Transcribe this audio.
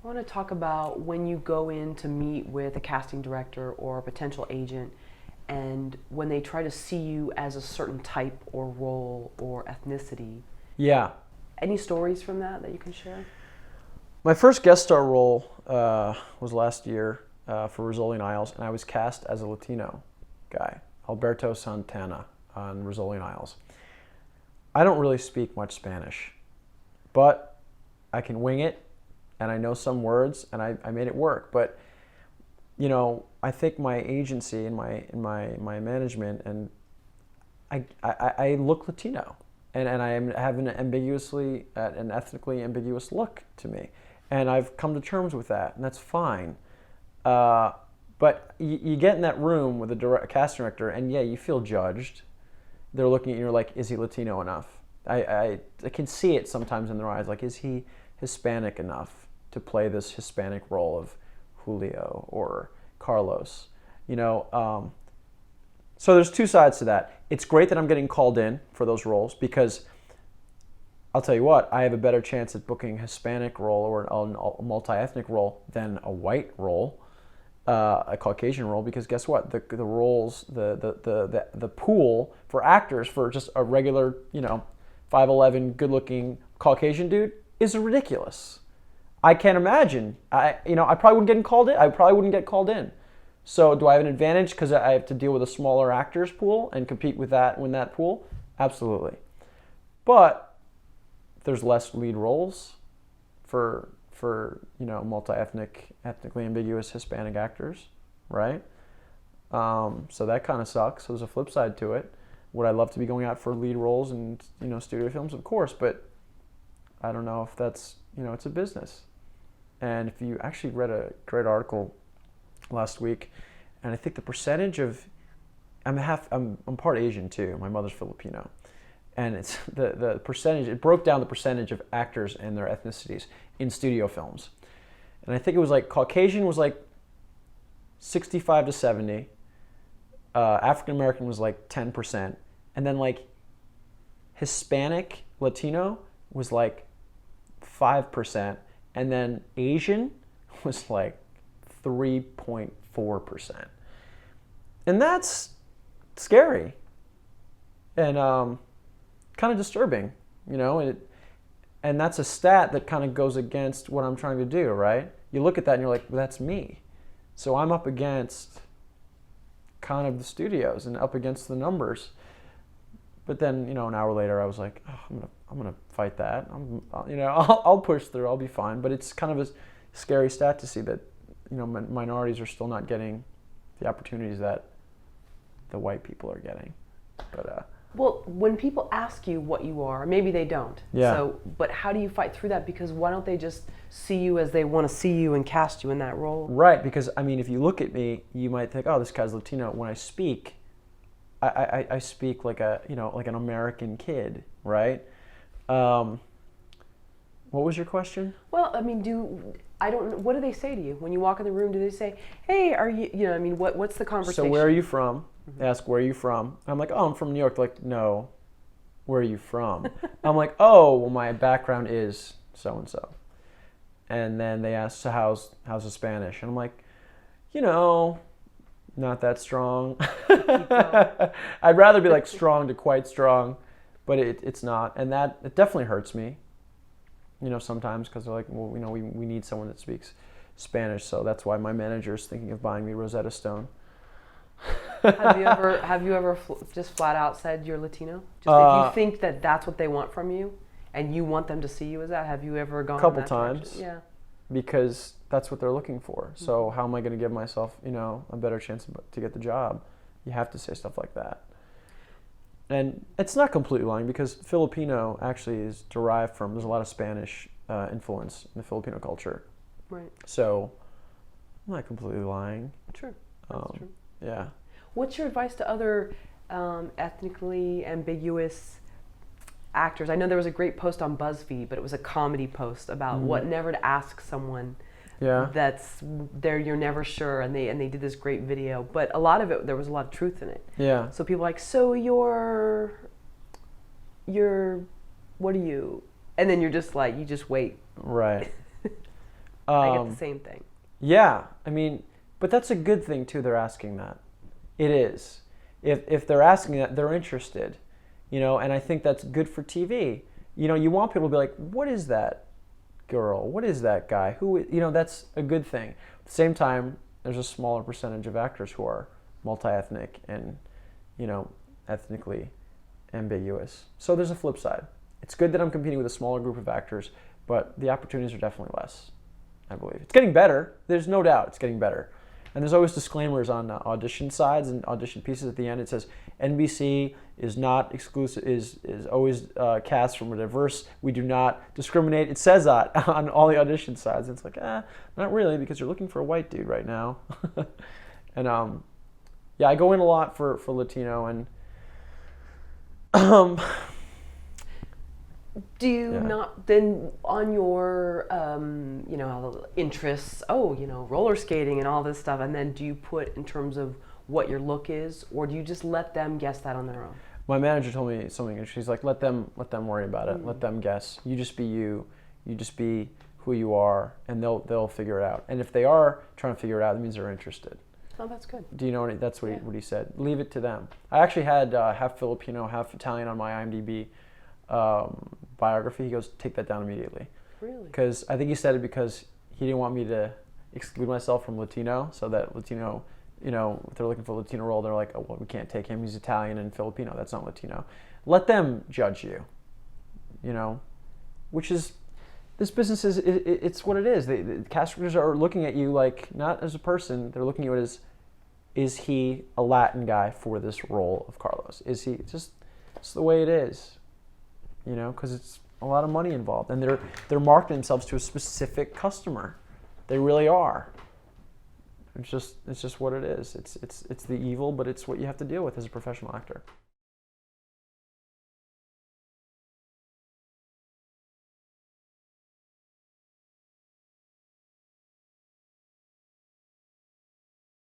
I want to talk about when you go in to meet with a casting director or a potential agent, and when they try to see you as a certain type or role or ethnicity. Yeah. Any stories from that you can share? My first guest star role was last year for Rizzoli and Isles, and I was cast as a Latino guy, Alberto Santana on Rizzoli and Isles. I don't really speak much Spanish, but I can wing it, and I know some words, and I made it work. But you know, I think my agency and my management, and I look Latino, and I have an ethnically ambiguous look to me, and I've come to terms with that, and that's fine. But you get in that room with a casting director, and yeah, you feel judged. They're looking at you like, is he Latino enough? I can see it sometimes in their eyes, like, is he Hispanic enough to play this Hispanic role of Julio or Carlos? You know, so there's two sides to that. It's great that I'm getting called in for those roles, because I'll tell you what, I have a better chance at booking a Hispanic role or a multi-ethnic role than a white role, a Caucasian role, because guess what? The roles, the pool for actors for just a regular, 5'11", good-looking Caucasian dude is ridiculous. I can't imagine. I probably wouldn't get called in. So do I have an advantage because I have to deal with a smaller actors pool and compete with that, win that pool? Absolutely. But there's less lead roles for multi-ethnic, ethnically ambiguous Hispanic actors, right? So that kind of sucks. So there's a flip side to it. Would I love to be going out for lead roles in studio films? Of course, but I don't know if that's it's a business. And if you actually read a great article last week, and I think the percentage of I'm part Asian too. My mother's Filipino, and it's the percentage. It broke down the percentage of actors and their ethnicities in studio films, and I think it was like Caucasian was like 65 to 70, African American was like 10%, and then like Hispanic Latino was like 5%, and then Asian was like 3.4%. And that's scary and kind of disturbing, and that's a stat that kind of goes against what I'm trying to do, right? You look at that and you're like, well, that's me. So I'm up against kind of the studios and up against the numbers. But then, an hour later, I was like, oh, I'm gonna fight that. I'll push through. I'll be fine. But it's kind of a scary stat to see that, minorities are still not getting the opportunities that the white people are getting. But well, when people ask you what you are, maybe they don't. Yeah. So, but how do you fight through that? Because why don't they just see you as they want to see you and cast you in that role? Right. Because if you look at me, you might think, oh, this guy's Latino. When I speak, I speak like like an American kid, right? What was your question? Well, what do they say to you when you walk in the room? Do they say, "Hey, are you?" What's the conversation? So where are you from? They ask, where are you from? I'm like, oh, I'm from New York. They're like, no, where are you from? I'm like, oh, well, my background is so and so. And then they ask, so how's the Spanish? And I'm like, not that strong. I'd rather be like strong to quite strong, but it's not, and that it definitely hurts me. Sometimes because they're like, well, we need someone that speaks Spanish, so that's why my manager is thinking of buying me Rosetta Stone. Have you ever just flat out said you're Latino? Just if you think that that's what they want from you, and you want them to see you as that, have you ever gone? A couple in that times. direction? Yeah. Because that's what they're looking for. So how am I going to give myself, a better chance to get the job? You have to say stuff like that. And it's not completely lying, because Filipino actually is derived from, there's a lot of Spanish influence in the Filipino culture. Right. So I'm not completely lying. True. That's true. Yeah. What's your advice to other ethnically ambiguous actors? I know there was a great post on BuzzFeed, but it was a comedy post about what never to ask someone. Yeah. That's there. You're never sure, and they did this great video. But a lot of it, there was a lot of truth in it. Yeah. So people are like, so you're, what are you? And then you're just like, you just wait. Right. I get the same thing. Yeah, I mean, but that's a good thing too. They're asking that. It is. If they're asking that, they're interested, and I think that's good for TV. You want people to be like, what is that girl? What is that guy? That's a good thing. At the same time, there's a smaller percentage of actors who are multi-ethnic and, ethnically ambiguous. So there's a flip side. It's good that I'm competing with a smaller group of actors, but the opportunities are definitely less, I believe. It's getting better. There's no doubt it's getting better. And there's always disclaimers on audition sides and audition pieces at the end. It says NBC is not exclusive, is always cast from a diverse. We do not discriminate. It says that on all the audition sides. It's like, not really, because you're looking for a white dude right now. And yeah, I go in a lot for Latino, and do you not then on your interests, roller skating and all this stuff, and then do you put in terms of what your look is, or do you just let them guess that on their own? My manager told me something, and she's like, let them worry about it. Let them guess. You just be you. You just be who you are, and they'll figure it out. And if they are trying to figure it out, it means they're interested. Oh, that's good. Do you know that's what he said? Leave it to them. I actually had half Filipino, half Italian on my IMDb biography. He goes, take that down immediately. Really? Because I think he said it because he didn't want me to exclude myself from Latino, so that Latino, if they're looking for a Latino role, they're like, oh, well, we can't take him. He's Italian and Filipino. That's not Latino. Let them judge you, which is, this business it's what it is. The cast directors are looking at you like, not as a person, they're looking at you as, is he a Latin guy for this role of Carlos? Is he it's the way it is, because it's a lot of money involved, and they're marketing themselves to a specific customer. They really are. It's just what it is. It's the evil, but it's what you have to deal with as a professional actor.